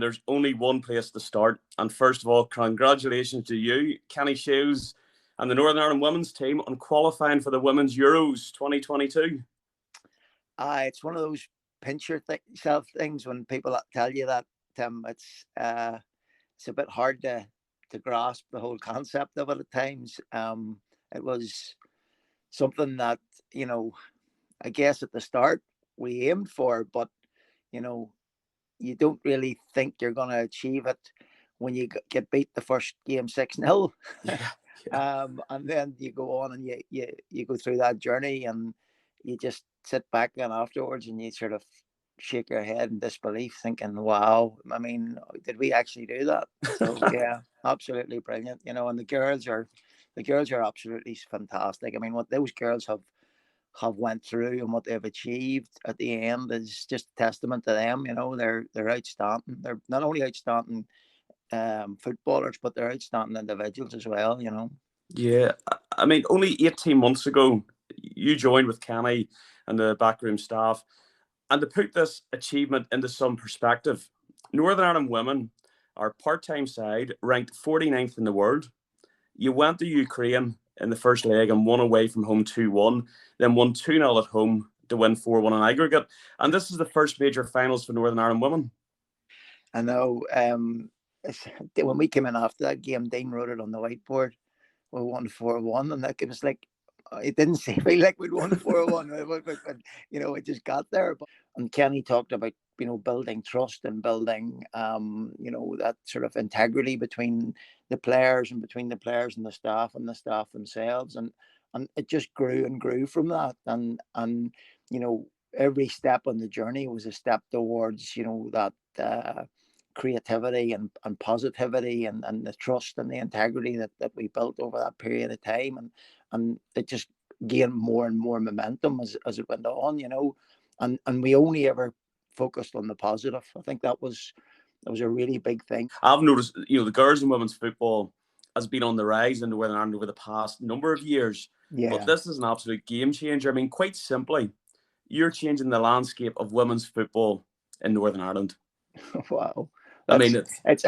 there's only one place to start. And first of all, congratulations to you, Kenny Shields, and the Northern Ireland women's team on qualifying for the Women's Euros 2022. It's one of those pinch yourself things when people tell you that, Tim. It's a bit hard to grasp the whole concept of it at times. It was something that, I guess at the start we aimed for, but you don't really think you're going to achieve it when you get beat the first game 6-0. And then you go on and you go through that journey, and you just sit back and afterwards and you sort of shake your head in disbelief, thinking, wow, I mean, did we actually do that? So yeah, absolutely brilliant. And the girls are absolutely fantastic. I mean, what those girls have went through and what they've achieved at the end is just a testament to them. They're outstanding. They're not only outstanding footballers, but they're outstanding individuals as well. Yeah, I mean, only 18 months ago, you joined with Kenny and the backroom staff. And to put this achievement into some perspective, Northern Ireland women, our part-time side, ranked 49th in the world. You went to Ukraine in the first leg and won away from home 2-1, then won 2-0 at home to win 4-1 in aggregate. And this is the first major finals for Northern Ireland women. I know. When we came in after that game, Dean wrote it on the whiteboard. We won 4-1, and it was like, it didn't feel like we'd won 4-1, but it just got there. And Kenny talked about building trust and building that sort of integrity between the players and between the players and the staff themselves, and it just grew and grew from that. And every step on the journey was a step towards that creativity and positivity and the trust and the integrity that we built over that period of time, and it just gained more and more momentum as it went on, and we only ever focused on the positive. I think that was a really big thing. I've noticed, the girls and women's football has been on the rise in Northern Ireland over the past number of years. Yeah. But this is an absolute game changer. I mean, quite simply, you're changing the landscape of women's football in Northern Ireland. Wow. I mean, is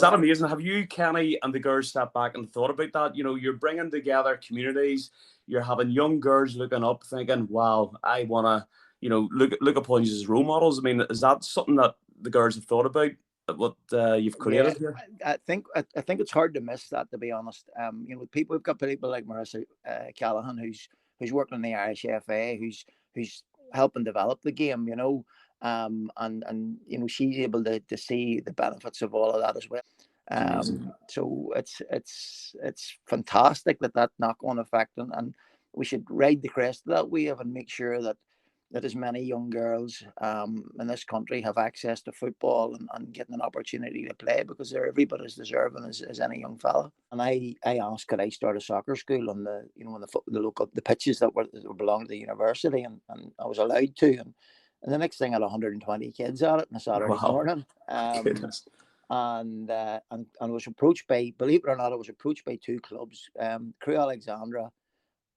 that amazing? Have you, Kenny, and the girls stepped back and thought about that? You're bringing together communities. You're having young girls looking up, thinking, "Wow, I want to, look upon you as role models." I mean, is that something that the girls have thought about? What you've created here? I think it's hard to miss that, to be honest. We've got people like Marissa Callahan, who's working in the Irish FA, who's helping develop the game. And she's able to see the benefits of all of that as well. So it's fantastic that knock-on effect, and we should ride the crest of that wave and make sure that as many young girls in this country have access to football and getting an opportunity to play, because they're every bit as deserving as any young fella. And I asked, could I start a soccer school on the local pitches that belong to the university, and I was allowed to. And the next thing, I had 120 kids at it on a Saturday morning. And I was approached by, believe it or not, I was approached by two clubs, Crewe Alexandra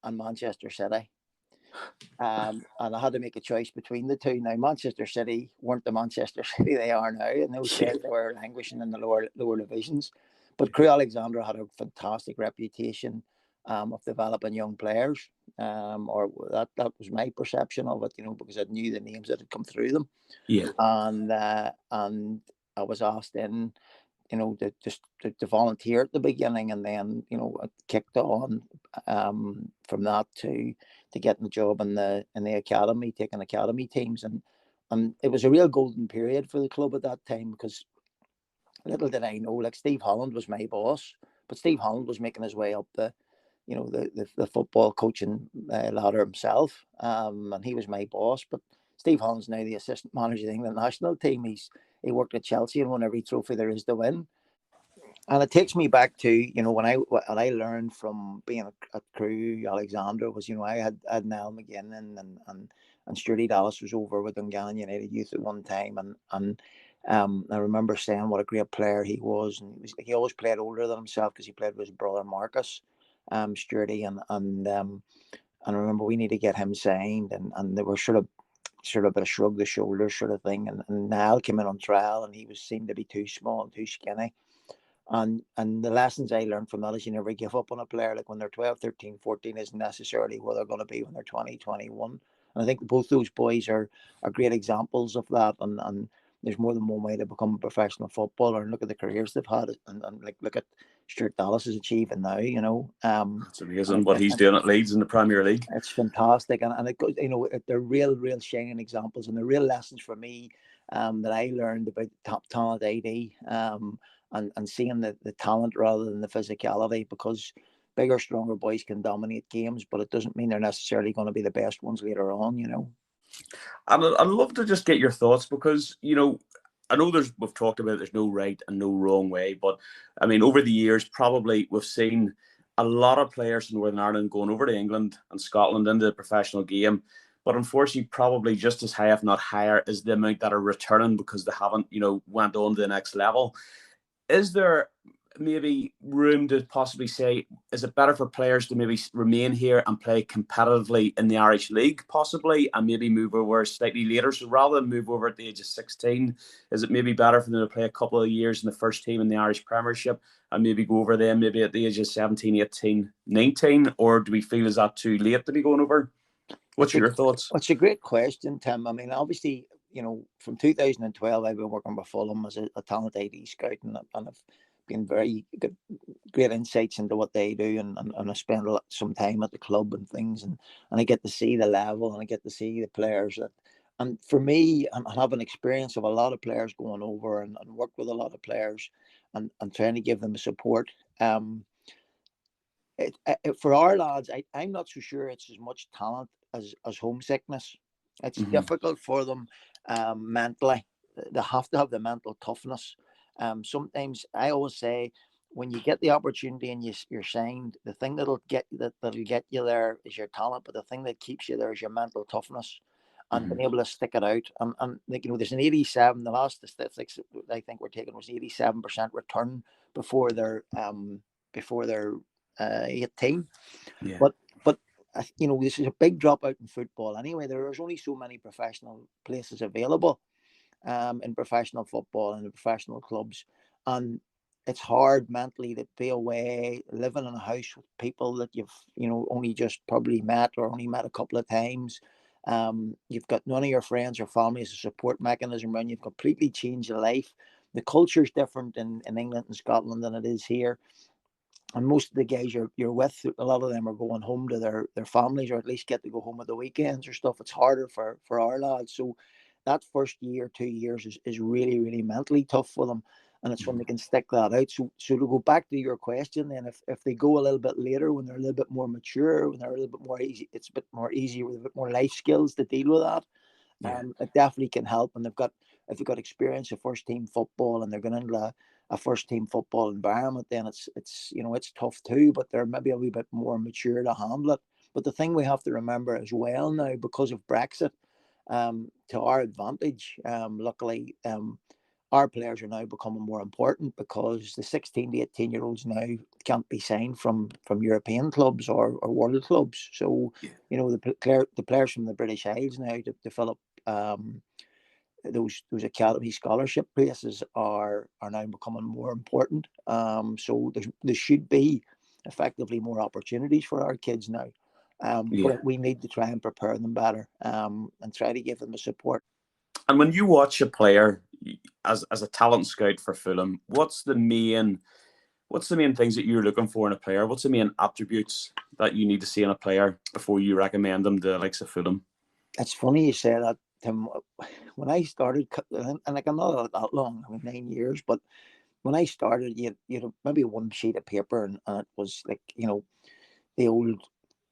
and Manchester City. And I had to make a choice between the two. Now, Manchester City weren't the Manchester City they are now. In those days, they were languishing in the lower divisions. But Crewe Alexandra had a fantastic reputation of developing young players. Or that was my perception of it, because I knew the names that had come through them. Yeah. And I was asked in, to volunteer at the beginning, and then it kicked on from that to getting the job in the academy, taking academy teams, and it was a real golden period for the club at that time, because little did I know, like, Steve Holland was my boss, but Steve Holland was making his way up the football coaching ladder himself, and he was my boss. But Steve Holland's now the assistant manager of the England national team. He worked at Chelsea and won every trophy there is to win. And it takes me back to, what I learned from being at Crewe Alexandra was, I had Niall McGinnon and Stuart Dallas was over with Dungannon United Youth at one time, and I remember saying what a great player he was, and he always played older than himself, because he played with his brother Marcus, Sturdy, and I remember we need to get him signed, and they were sort of sort of a shrug the shoulders sort of thing. And Niall came in on trial, and he was seen to be too small and too skinny. And the lessons I learned from that is you never give up on a player. Like when they're 12, 13, 14 isn't necessarily where they're going to be when they're 20, 21. And I think both those boys are great examples of that. And there's more than one way to become a professional footballer. And look at the careers they've had. And like look at Stuart Dallas is achieving now, you know. That's amazing what he's doing at Leeds in the Premier League. It's fantastic. And it goes, you know, they're real shining examples, and they're real lessons for me that I learned about top talent AD. And seeing the talent rather than the physicality, because bigger, stronger boys can dominate games, but it doesn't mean they're necessarily going to be the best ones later on, you know. And I'd love to just get your thoughts because, you know, I know we've talked about there's no right and no wrong way, but I mean, over the years, probably we've seen a lot of players in Northern Ireland going over to England and Scotland into the professional game. But unfortunately, probably just as high, if not higher, is the amount that are returning because they haven't, you know, went on to the next level. Is there maybe room to possibly say, is it better for players to maybe remain here and play competitively in the Irish League, possibly, and maybe move over slightly later? So rather than move over at the age of 16, is it maybe better for them to play a couple of years in the first team in the Irish Premiership and maybe go over then maybe at the age of 17, 18, 19? Or do we feel is that too late to be going over? What's your thoughts? It's a great question, Tim. I mean, obviously, you know, from 2012, I've been working with Fulham as a talent AD scout, and I've been very good, great insights into what they do, and I spend some time at the club and things, and I get to see the level, and I get to see the players that, and for me, I have an experience of a lot of players going over and work with a lot of players, and trying to give them support. For our lads, I'm not so sure it's as much talent as homesickness. It's difficult for them mentally. They have to have the mental toughness. Sometimes I always say, when you get the opportunity and you're signed, the thing that'll get you there is your talent, but the thing that keeps you there is your mental toughness and being able to stick it out. And like, you know, there's an 87. The last statistics I think we're taking was 87% return before they're 18. Yeah. But you know, this is a big dropout in football anyway. There's only so many professional places available in professional football and in professional clubs, and it's hard mentally to be away, living in a house with people that you've, you know, only just probably met or only met a couple of times. You've got none of your friends or family as a support mechanism around. You've completely changed your life. The culture is different in England and Scotland than it is here. And most of the guys you're with, a lot of them are going home to their families, or at least get to go home at the weekends or stuff. It's harder for our lads. So that first year, 2 years is really, really mentally tough for them. And it's when they can stick that out. So to go back to your question, then if they go a little bit later, when they're a little bit more mature, when they're a little bit more easy, it's a bit more easy with a bit more life skills to deal with that. Yeah. It definitely can help. And if they've got experience of first team football and they're going into a first team football environment, then it's you know, it's tough too, but they're maybe a wee bit more mature to handle it. But the thing we have to remember as well now, because of Brexit, to our advantage, luckily, our players are now becoming more important, because the 16 to 18-year-olds now can't be signed from European clubs or world clubs. So, you know, the players from the British Isles now to fill up those academy scholarship places are now becoming more important. So there should be effectively more opportunities for our kids now. But we need to try and prepare them better, and try to give them the support. And when you watch a player as a talent scout for Fulham, what's the main things that you're looking for in a player? What's the main attributes that you need to see in a player before you recommend them to the likes of Fulham? It's funny you say that, Tim. When I started, and like, I'm not that long, I mean 9 years, but when I started, you know, maybe one sheet of paper, and it was like, you know, the old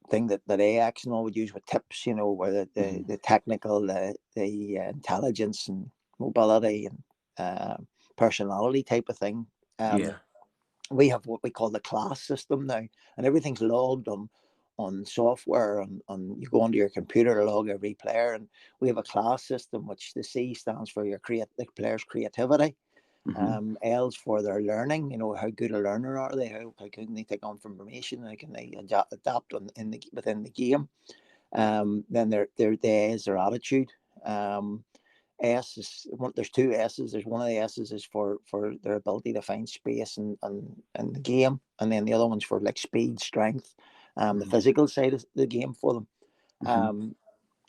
thing that Ajax and all would use with tips, you know, where the technical, the intelligence and mobility and personality type of thing. We have what we call the class system now, and everything's logged on software, and you go onto your computer to log every player, and we have a class system, which the C stands for the player's creativity. L's for their learning, you know, how good a learner are they, how can they take on information, how can they adapt within the game. Then their A is their attitude, S is one. There's two S's. There's one of the S's is for their ability to find space and the game, and then the other one's for like speed, strength, the physical side of the game for them.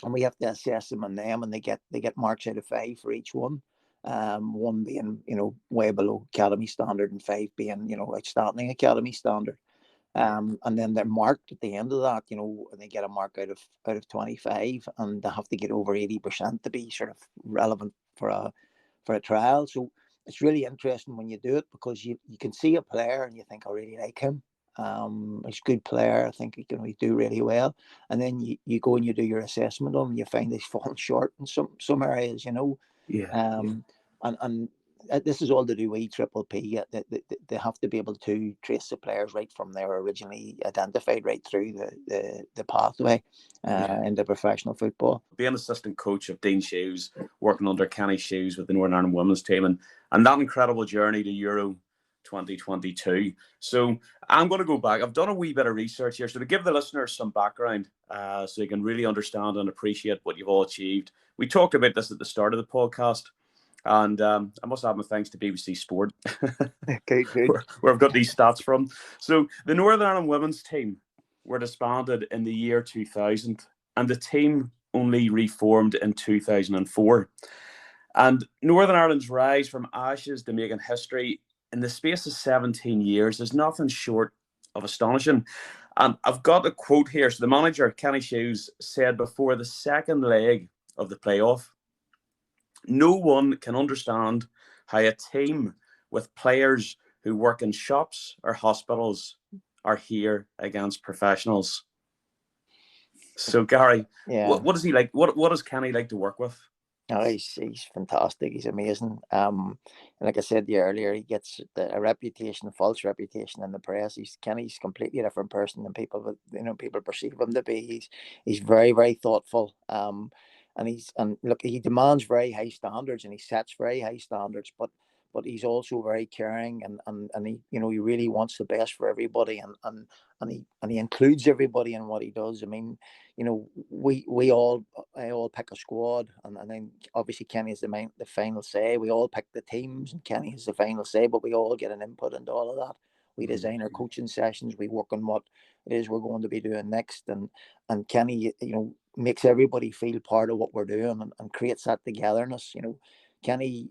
And we have to assess them on them, and they get marks out of 5 for each one. One being way below academy standard, and 5 being outstanding academy standard. And then they're marked at the end of that, and they get a mark out of 25, and they have to get over 80% to be sort of relevant for a trial. So it's really interesting when you do it, because you can see a player and you think, I really like him. He's a good player. I think he can do really well. And then you go and you do your assessment on him, and you find he's fallen short in some areas, And this is all to do with Triple P. They have to be able to trace the players right from their originally identified right through the pathway into professional football. Being assistant coach of Dean Shoes, working under Kenny Shoes with the Northern Ireland women's team, and that incredible journey to Euro 2022. So I'm going to go back. I've done a wee bit of research here, so to give the listeners some background, so you can really understand and appreciate what you've all achieved. We talked about this at the start of the podcast. And I must have my thanks to BBC Sport, good. where I've got these stats from. So the Northern Ireland women's team were disbanded in the year 2000, and the team only reformed in 2004. And Northern Ireland's rise from ashes to making history in the space of 17 years is nothing short of astonishing. And I've got a quote here. So the manager, Kenny Shoes, said before the second leg of the playoff, "No one can understand how a team with players who work in shops or hospitals are here against professionals." So, Gary, what is he like? What does Kenny like to work with? No, he's fantastic. He's amazing. And like I said to you earlier, he gets a reputation, a false reputation in the press. Kenny's completely different person than people perceive him to be. He's very, very thoughtful. And look, he demands very high standards, and he sets very high standards, but he's also very caring, and he he really wants the best for everybody, and he includes everybody in what he does. I mean, I all pick a squad, and then obviously Kenny is the final say. We all pick the teams, and Kenny has the final say, but we all get an input into all of that. We design our coaching sessions. We work on what it is we're going to be doing next, and Kenny, makes everybody feel part of what we're doing, and creates that togetherness. Kenny,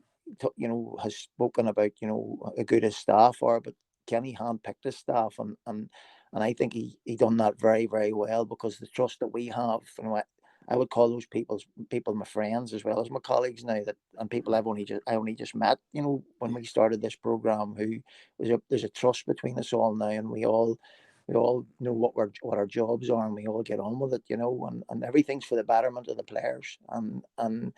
has spoken about how good his staff are, but Kenny handpicked his staff, and I think he done that very, very well, because the trust that we have, I would call those people my friends as well as my colleagues now, and people I only just met, when we started this program, there's a trust between us all now, and we all know what our jobs are, and we all get on with it, and everything's for the betterment of the players, and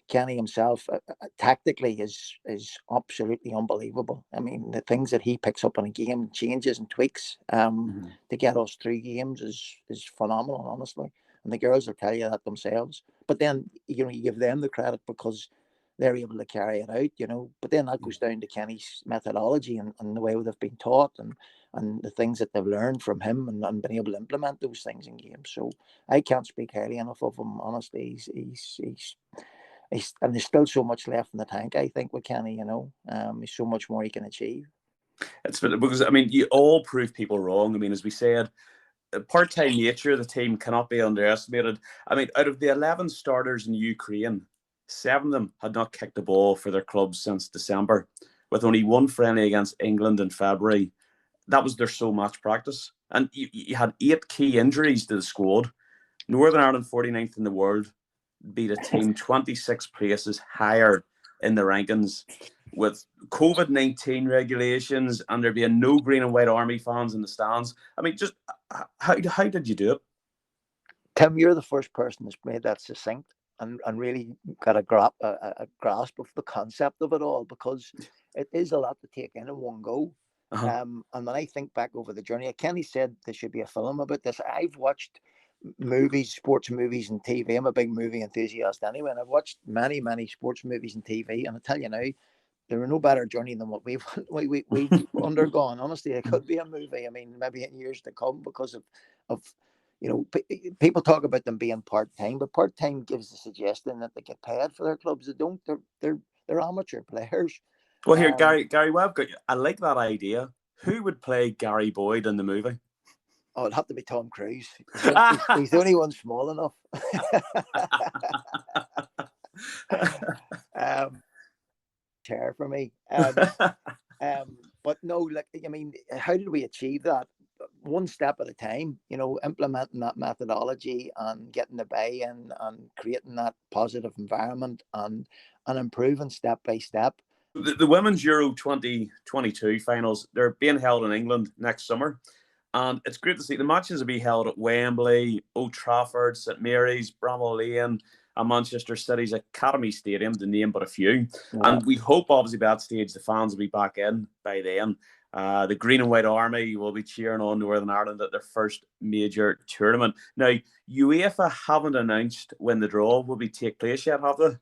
Kenny himself, tactically, is absolutely unbelievable. I mean, the things that he picks up in a game, changes and tweaks to get us through games is phenomenal, honestly. And the girls will tell you that themselves. But then, you give them the credit because they're able to carry it out, But then that goes down to Kenny's methodology and the way they've been taught, and the things that they've learned from him, and been able to implement those things in games. So I can't speak highly enough of him, honestly. And there's still so much left in the tank, I think, with Kenny. There's so much more he can achieve. It's because, I mean, you all prove people wrong. I mean, as we said, the part-time nature of the team cannot be underestimated. I mean, out of the 11 starters in Ukraine, 7 of them had not kicked the ball for their clubs since December, with only one friendly against England in February. That was their sole match practice. And you had 8 key injuries to the squad. Northern Ireland, 49th in the world, beat a team 26 places higher in the rankings, with COVID-19 regulations, and there being no green and white army fans in the stands. I mean, just how did you do it? Tim, you're the first person that's made that succinct and really got a grasp of the concept of it all, because it is a lot to take in one go. And when I think back over the journey, Kenny said there should be a film about this. I've watched movies, sports movies and TV. I'm a big movie enthusiast anyway, and I've watched many, many sports movies and TV, and I tell you now, there are no better journey than what we've undergone. Honestly, it could be a movie. I mean, maybe in years to come, because of people talk about them being part-time, but part-time gives the suggestion that they get paid for their clubs. They don't. They're amateur players. Well, here, Gary Webb, I like that idea. Who would play Gary Boyd in the movie? Oh, it'd have to be Tom Cruise. He's the only one small enough. Chair for me. But no, how did we achieve that? One step at a time, implementing that methodology and getting the buy-in and creating that positive environment and improving step by step. The Women's Euro 2022 finals, they're being held in England next summer. And it's great to see the matches will be held at Wembley, Old Trafford, St Mary's, Bramall Lane, and Manchester City's Academy Stadium, to name but a few. Yeah. And we hope, obviously, by that stage, the fans will be back in by then. The Green and White Army will be cheering on Northern Ireland at their first major tournament. Now, UEFA haven't announced when the draw will take place yet, have they?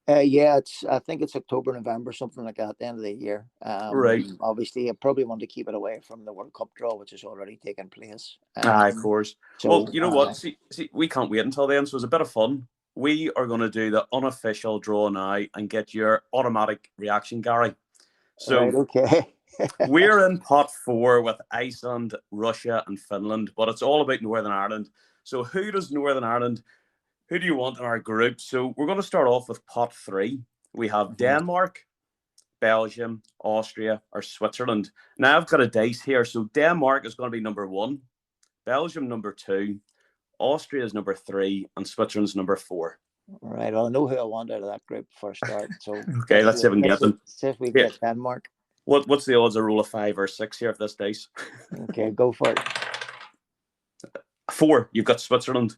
Yeah, I think it's October, November, something like that, at the end of the year. Right. Obviously, I probably want to keep it away from the World Cup draw, which has already taken place. Of course. So, well, you know what? See, we can't wait until then, so it's a bit of fun. We are going to do the unofficial draw now and get your automatic reaction, Gary. So, right, okay. We're in pot 4 with Iceland, Russia, and Finland, but it's all about Northern Ireland. So, who does Northern Ireland? Who do you want in our group? So we're going to start off with pot 3. We have Denmark, Belgium, Austria, or Switzerland. Now I've got a dice here. So Denmark is going to be number 1, Belgium number 2, Austria is number 3, and Switzerland's number 4. All right. Well, I know who I want out of that group for a start. So okay, let's see if we can get them. See if we get Denmark. What's the odds of roll of 5 or 6 here of this dice? Okay, go for it. 4. You've got Switzerland.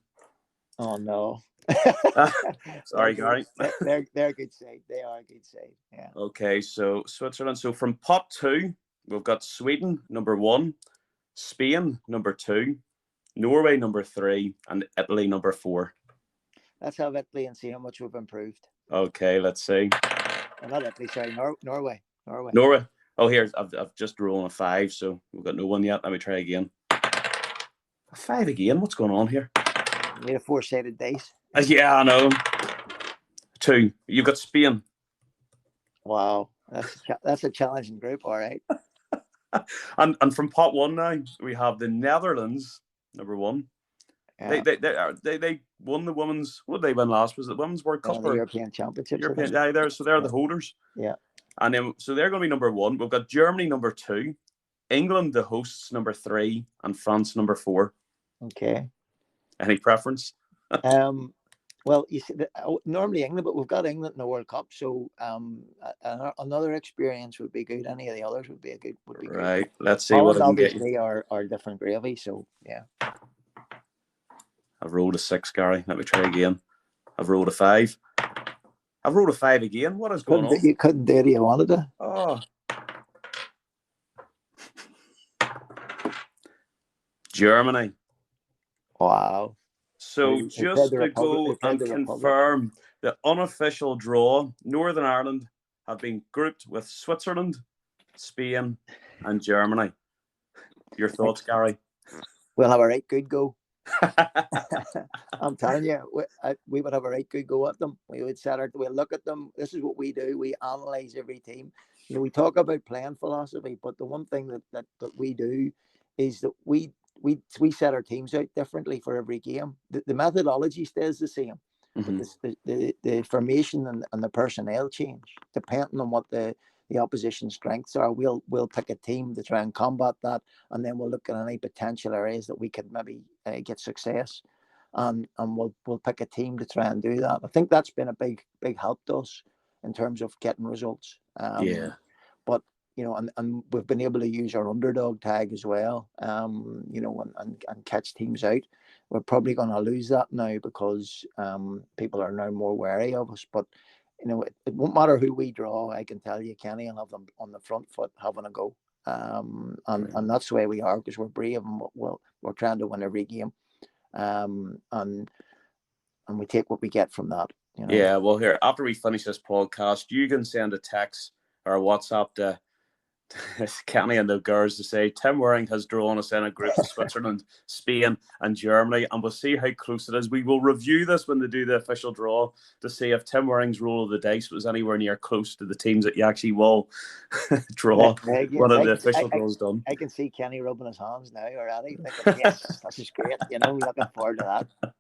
Oh no! Sorry, Gary. They're a good side. They are a good side. Yeah. Okay, so Switzerland. So from pot 2, we've got Sweden number 1, Spain number 2, Norway number 3, and Italy number 4. Let's have Italy and see how much we've improved. Okay, let's see. Well, not Italy. Sorry, Norway. Norway. Oh, here I've just rolled a 5, so we've got no one yet. Let me try again. A 5 again. What's going on here? Need a 4-sided dice. Yeah, I know. 2. You've got Spain. Wow, that's a challenging group. All right. and from pot 1 now we have the Netherlands number 1. Yeah. They won the women's. What did they win last? Was it the Women's World Cup? The European Championships. Yeah, they're the holders. Yeah. And then so they're going to be number 1. We've got Germany number 2, England the hosts number 3, and France number 4. Okay. Any preference? Well, you see, normally England, but we've got England in the World Cup, so another experience would be good. Any of the others would be good. Right. Let's see Holland, what I can get you. Obviously, are different gravy. So yeah. I've rolled a 6, Gary. Let me try again. I've rolled a 5. I've rolled a 5 again. What is going on? You couldn't do it. You wanted to. Oh. Germany. Wow. So just to go and confirm the unofficial draw, Northern Ireland have been grouped with Switzerland, Spain, and Germany. Your thoughts, Gary? We'll have a right good go. I'm telling you, we would have a right good go at them. We would we'll look at them. This is what we do. We analyze every team. We talk about playing philosophy, but the one thing that we do is that we set our teams out differently for every game. The methodology stays the same, but the formation and the personnel change depending on what the opposition strengths are. We'll pick a team to try and combat that, and then we'll look at any potential areas that we could maybe get success, and we'll pick a team to try and do that. I think that's been a big help to us in terms of getting results. But and we've been able to use our underdog tag as well, and catch teams out. We're probably going to lose that now because people are now more wary of us. But, it won't matter who we draw. I can tell you, Kenny, I'll have them on the front foot having a go. And that's the way we are because we're brave and we're trying to win every game. And we take what we get from that. Yeah, well, here, after we finish this podcast, you can send a text or a WhatsApp to Kenny and the girls to say Tim Wareing has drawn us in a group of Switzerland, Spain, and Germany, and we'll see how close it is. We will review this when they do the official draw to see if Tim Wareing's roll of the dice was anywhere near close to the teams that you actually will draw when the official draw is done. I can see Kenny rubbing his hands now already, thinking, yes, this is great. Looking forward to that.